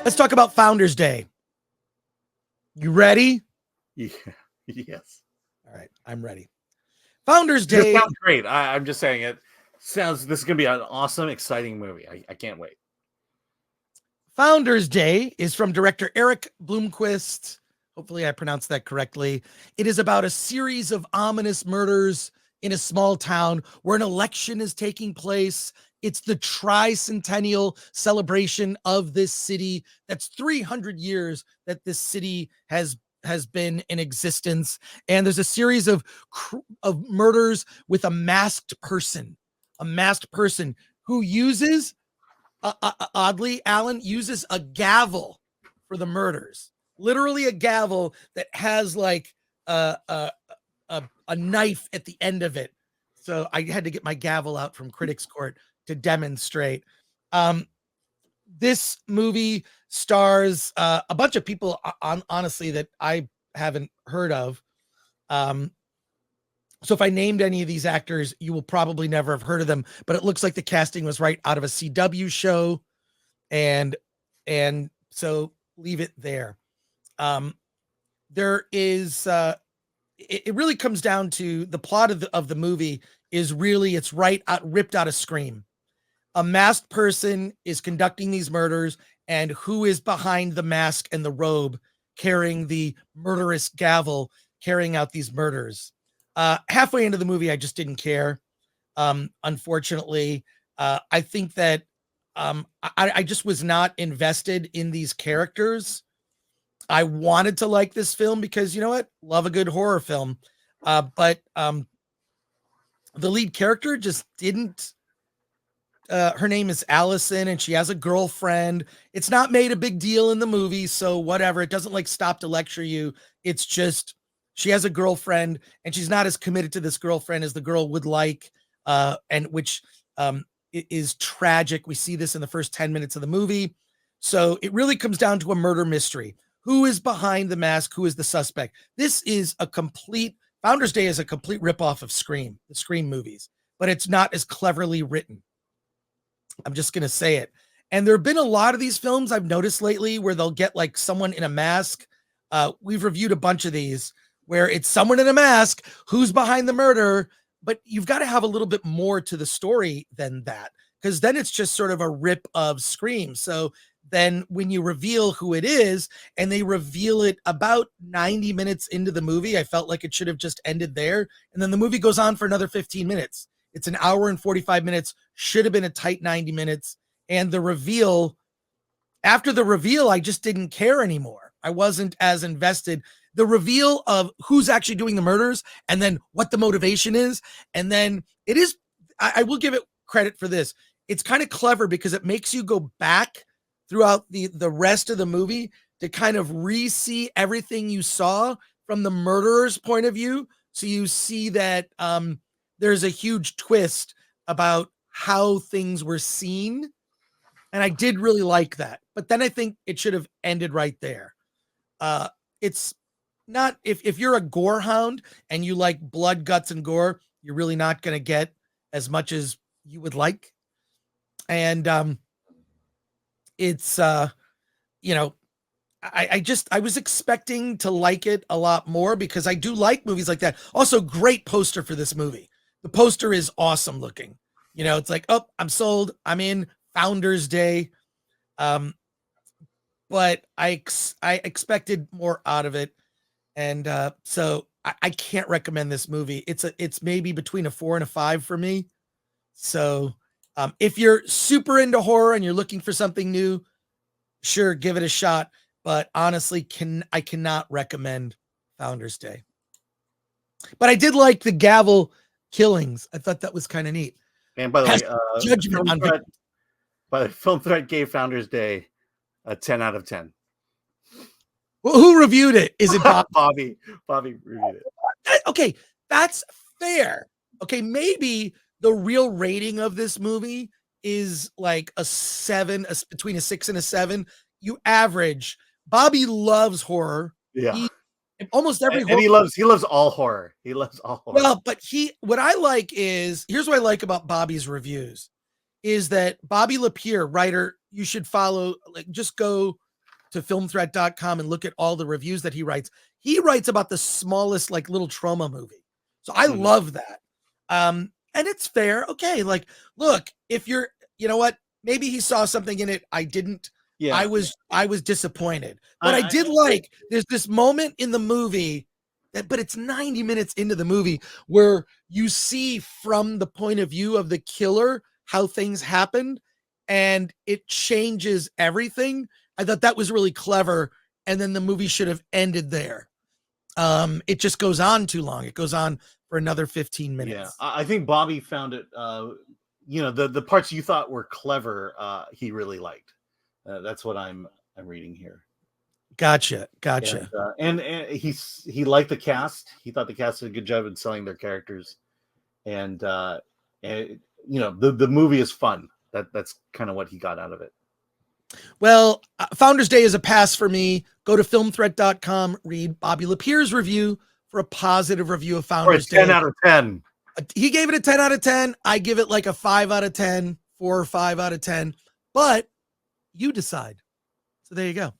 Let's talk about Founders Day. You ready? Yeah. Yes. All right, I'm ready. Founders This Day. sounds great. I'm just saying it sounds. This is gonna be an awesome, exciting movie. I can't wait. Founders Day is from director Eric Blomquist. Hopefully I pronounced that correctly. It is about a series of ominous murders in a small town where an election is taking place. It's the tricentennial celebration of this city. That's 300 years that this city has been in existence. And there's a series of murders with a masked person who uses oddly, Alan uses a gavel for the murders. Literally a gavel that has like a knife at the end of it. So I had to get my gavel out from Critics Court to demonstrate. This movie stars a bunch of people, honestly, that I haven't heard of. So if I named any of these actors, you will probably never have heard of them, but it looks like the casting was right out of a CW show. And so leave it there. There is, it really comes down to the plot of the movie is really, it's ripped out of Scream. A masked person is conducting these murders, and who is behind the mask and the robe carrying the murderous gavel, carrying out these murders. Halfway into the movie, I just didn't care. Unfortunately, I think that I just was not invested in these characters. I wanted to like this film because, you know what? Love a good horror film. But the lead character just didn't. Her name is Allison, and she has a girlfriend. It's not made a big deal in the movie, so whatever. It doesn't like stop to lecture you. It's just she has a girlfriend, and she's not as committed to this girlfriend as the girl would like, and which is tragic. We see this in the first 10 minutes of the movie. So it really comes down to a murder mystery. Who is behind the mask? Who is the suspect? This is a complete, Founders Day is a complete ripoff of Scream, the Scream movies, but it's not as cleverly written. I'm just going to say it. And there have been a lot of these films I've noticed lately where they'll get like someone in a mask. We've reviewed a bunch of these where it's someone in a mask who's behind the murder, but you've got to have a little bit more to the story than that, because then it's just sort of a rip of Scream. So then when you reveal who it is, and they reveal it about 90 minutes into the movie, I felt like it should have just ended there. And then the movie goes on for another 15 minutes. It's an hour and 45 minutes, should have been a tight 90 minutes. And the reveal, after the reveal, I just didn't care anymore. I wasn't as invested. The reveal of who's actually doing the murders and then what the motivation is. And then it is, I will give it credit for this. It's kind of clever because it makes you go back throughout the rest of the movie to kind of re-see everything you saw from the murderer's point of view. So you see that there's a huge twist about how things were seen. And I did really like that. But then I think it should have ended right there. It's not, if you're a gore hound and you like blood, guts, and gore, you're really not going to get as much as you would like. And it's, you know, I was expecting to like it a lot more because I do like movies like that. Also, great poster for this movie. The poster is awesome looking. You know, it's like, oh, I'm sold. I'm in. Founders Day. But I expected more out of it. And so I can't recommend this movie. It's maybe between a 4 and a 5 for me. So if you're super into horror and you're looking for something new, sure, give it a shot. But honestly, I cannot recommend Founders Day. But I did like the gavel killings. I thought that was kind of neat. And by the way, judgment on Film Threat gave Founders Day a 10 out of 10. Well, who reviewed it? Is it Bob? Bobby reviewed it. Okay, that's fair. Okay, maybe the real rating of this movie is like a 7, between a 6 and a 7. You average. Bobby loves horror. Yeah. Almost every horror. And he loves all horror. He loves all horror. Well, but what I like is, here's what I like about Bobby's reviews, is that Bobby Lapierre, writer, you should follow, like just go to filmthreat.com and look at all the reviews that he writes about the smallest, like, little trauma movie. So I love that. And it's fair. Okay. Like, look, if you're, you know what, maybe he saw something in it I didn't. Yeah. I was disappointed, but I did like, there's this moment in the movie but it's 90 minutes into the movie where you see from the point of view of the killer how things happened, and it changes everything. I thought that was really clever, and then the movie should have ended there. It just goes on too long. It goes on for another 15 minutes. Yeah, I think Bobby found it. The parts you thought were clever, he really liked. That's what I'm reading here. Gotcha. And he liked the cast. He thought the cast did a good job in selling their characters, and the movie is fun. That's kind of what he got out of it. Well, Founders Day is a pass for me. Go to filmthreat.com, read Bobby Lapierre's review for a positive review of Founders Day. 10 out of 10. He gave it a 10 out of 10. I give it like a 5 out of 10, 4 or 5 out of 10. But you decide. So there you go.